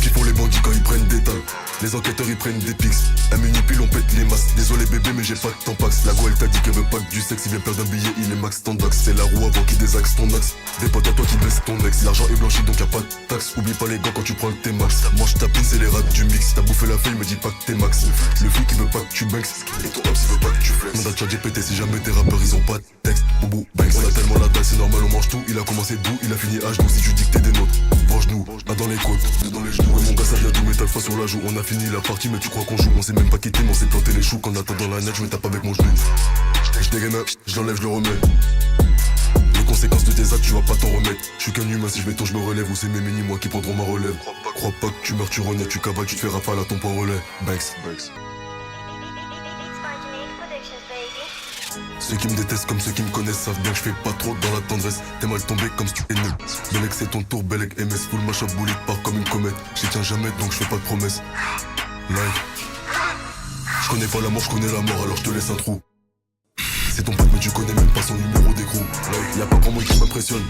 qui font les bandits quand ils prennent des talles. Les enquêteurs ils prennent des pics. Un mini-pile on pète les masses. Désolé bébé mais j'ai pas de temps pax. La go elle t'a dit qu'elle veut pas que du sexe. Il vient perdre un billet, il est max tandax. C'est la roue avant qui désaxe ton axe. Des potes à toi qui baissent ton ex. L'argent est blanchi donc y'a pas de taxe. Oublie pas les gants quand tu prends le T-Max. Mange ta pine c'est les rats du mix. T'as bouffé la feuille me dis pas que t'es max. Le flic il veut pas que tu banks. Et ton hops il veut pas que tu flexes. Manda chat GPT si jamais tes rappeurs ils ont pas de texte. Boubou banks. On a tellement la taille c'est normal on mange tout. Il a commencé doux, il a fini H12. Si tu dis que t'es des nôtres, venge-nous. Là dans les côtes, dans les genoux. Ouais mon gars ça vient d'où métal fois sur la joue. On a fini la partie mais tu crois qu'on joue. On s'est même pas quitté mais on s'est planté les choux. Qu'en attendant la neige je me tape avec mon genou. Je dégaine, je l'enlève, je le remets. Les conséquences de tes actes, tu vas pas t'en remettre. Je suis qu'un humain, si je vais tôt, je me relève. Ou c'est mes mini moi qui prendront ma relève. Crois pas que tu meurs, tu renais, tu cabales, tu te fais rafale à ton point relais. Banks. Ceux qui me détestent comme ceux qui me connaissent savent bien que je fais pas trop dans la tendresse. T'es mal tombé comme si tu es nul. Belek c'est ton tour, Belek MS. Full match-up, bullet part comme une comète. J'y tiens jamais donc je fais pas de promesses. Live. Je connais pas la mort, je connais la mort, alors je te laisse un trou. C'est ton pote mais tu connais même pas son numéro d'écrou. Y'a pas grand moi qui m'impressionne.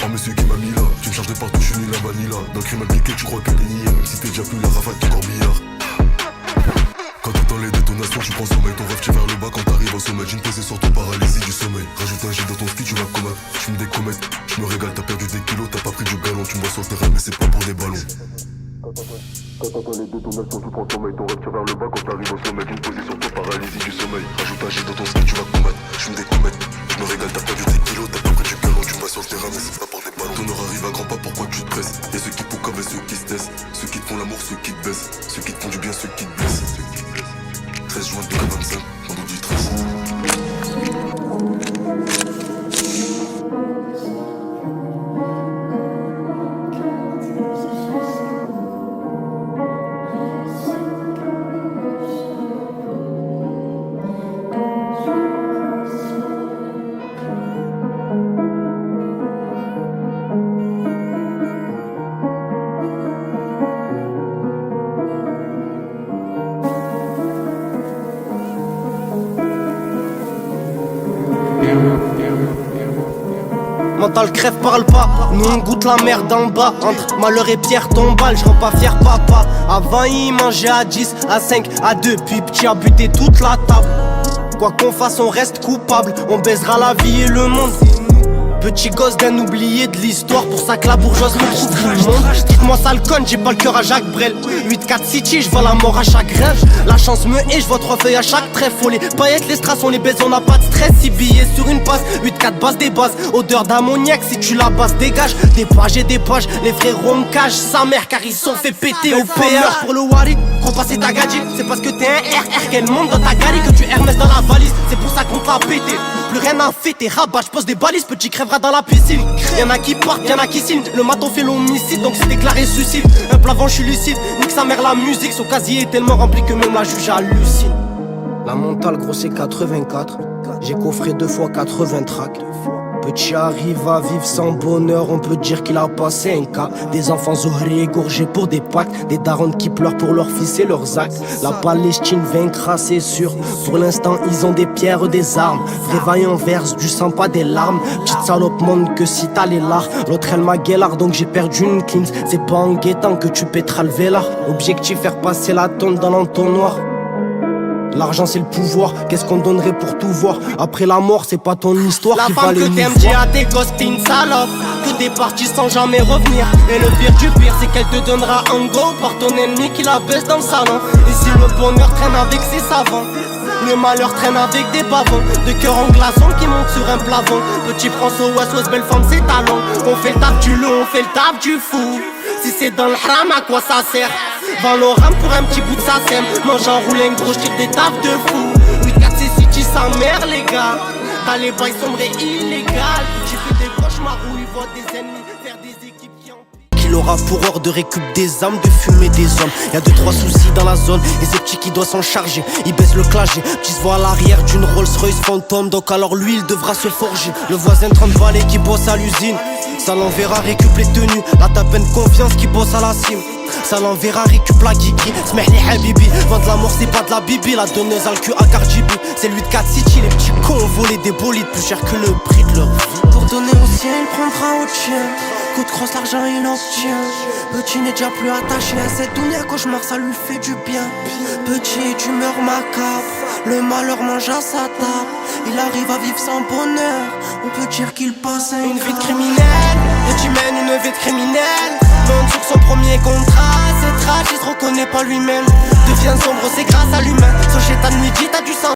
Oh monsieur qui m'a mis là. Tu me charges de partout, je suis ni la vanilla. Dans le crime impliqué tu crois qu'elle est niée. Même si t'es déjà plus la rafale t'es encore billard. Quand t'entends les détonations tu prends sommeil. Ton rêve tire vers le bas quand t'arrives au sommet. J'ai posé sur ton paralysie du sommeil. Rajoute un J dans ton ski tu vas combattre. Tu me décommettes, je me régale. T'as perdu des kilos, t'as pas pris du galon. Tu me vois sur le terrain mais c'est pas pour des ballons. Quand t'entends les détonations, tu prends sommeil. Ton rêve tire vers le bas quand t'arrives au sommet. Une position toi paralysie du sommeil. Rajoute un J dans ton ski, tu vas combattre. Je me décommette, je me régale. T'as perdu tes kilos, t'as pas pris du galon. Tu me vois sur le terrain mais c'est pas pour des ballons. Ton heure arrive à grands pas, pourquoi tu te presses? Y'a ceux qui poucavent et ceux qui se taisent. Ceux qui te font l'amour, ceux qui te baissent. Ceux qui te font du bien, ceux qui te blessent. 13 juin 2025, on nous dit 13. Mental crève parle pas, nous on goûte la merde en bas. Entre malheur et pierre tombale, je rends pas fier papa. Avant il mangeait à 10, à 5, à 2, puis petit a buté toute la table. Quoi qu'on fasse on reste coupable, on baisera la vie et le monde. Petit gosse d'un oublié de l'histoire, pour ça que la bourgeoise me trouve tout le monde. Dites-moi sale conne, j'ai pas le cœur à Jacques Brel. 8-4 City, je vois la mort à chaque rêve. La chance me hait, je vois 3 feuilles à chaque trèfle. Les paillettes, les strass, on les baise, on n'a pas de stress. 6 billets sur une passe, 8-4 bases des bases. Odeur d'ammoniac, si tu la basses, dégage. Des pages et des pages, les frérots me cachent sa mère car ils sont fait péter au péage. Pour le Wari, crois pas c'est ta gadget. C'est parce que t'es un RR qu'elle monte dans ta galerie que tu Hermès dans la valise. C'est pour ça qu'on t'a pété. Plus rien à fêter, rabat, je pose des balises, petit crèvera dans la piscine. Y'en a qui partent, y'en a qui signent. Le maton fait l'homicide, donc c'est déclaré suicide. Un plat je suis lucide, nique sa mère la musique. Son casier est tellement rempli que même la juge hallucine. La mentale gros c'est 84. J'ai coffré 2 fois 80 tracks. Petit arrive à vivre sans bonheur, on peut dire qu'il a passé un cap. Des enfants zohrés égorgés pour des pactes. Des darons qui pleurent pour leurs fils et leurs actes. La Palestine vaincra c'est sûr. Pour l'instant ils ont des pierres, des armes. Réveillant verse du sang pas des larmes. Petite salope monde que si t'as les lards. L'autre elle m'a guélard donc j'ai perdu une clean. C'est pas en guettant que tu pèteras le vélard. Objectif faire passer la tonne dans l'entonnoir. L'argent c'est le pouvoir, qu'est-ce qu'on donnerait pour tout voir? Après la mort c'est pas ton histoire qui va les mouvoir. La femme que t'aimes dit à tes gosses t'es une salope, que t'es parti sans jamais revenir. Et le pire du pire c'est qu'elle te donnera un go par ton ennemi qui la baisse dans le salon. Et si le bonheur traîne avec ses savants, le malheur traîne avec des pavons. De cœur en glaçon qui monte sur un plafond. Petit François Ouest, belle femme c'est talent. On fait le taf du loup, on fait le taf du fou. Si c'est dans le haram, à quoi ça sert? Valorant pour un petit bout de sa sème. Mange en roulant gros, j'tire des tafs de fou. 8-4 c'est City sa mère les gars. T'as les bails sombres et illégales. J'ai fait des cauchemars où ils voient des ennemis faire des équipes qui en qu'il aura pour ordre de récup des âmes, de fumer des hommes. Y'a 2-3 soucis dans la zone, et c'est petit qui doit s'en charger. Il baisse le clagé, petit se voit à l'arrière d'une Rolls Royce fantôme. Donc alors lui il devra se forger. Le voisin 30 balais qui bosse à l'usine, Ça l'enverra récup les tenues, la ta peine confiance qui bosse à la cime. Ça l'enverra récup la geeky, smeh les habibi. Vendre l'amour c'est pas de la bibi, la donneuse a le cul à Cardibi. C'est lui de 4 City, les petits cons ont volé des bolides plus cher que le prix de leur vie. Pour donner au ciel, il prendra au tien. Coup de crosse, l'argent il obtient. Petit n'est déjà plus attaché à cette dounia, cauchemar ça lui fait du bien. Petit d'humeur macabre, le malheur mange à sa table. Il arrive à vivre sans bonheur, on peut dire qu'il passe à une vie de criminel. Petit mène une vie de criminel, monte sur son premier contrat. C'est tragique, il se reconnaît pas lui-même. Devient sombre, c'est grâce à l'humain. Son chétan midi, t'as du sang.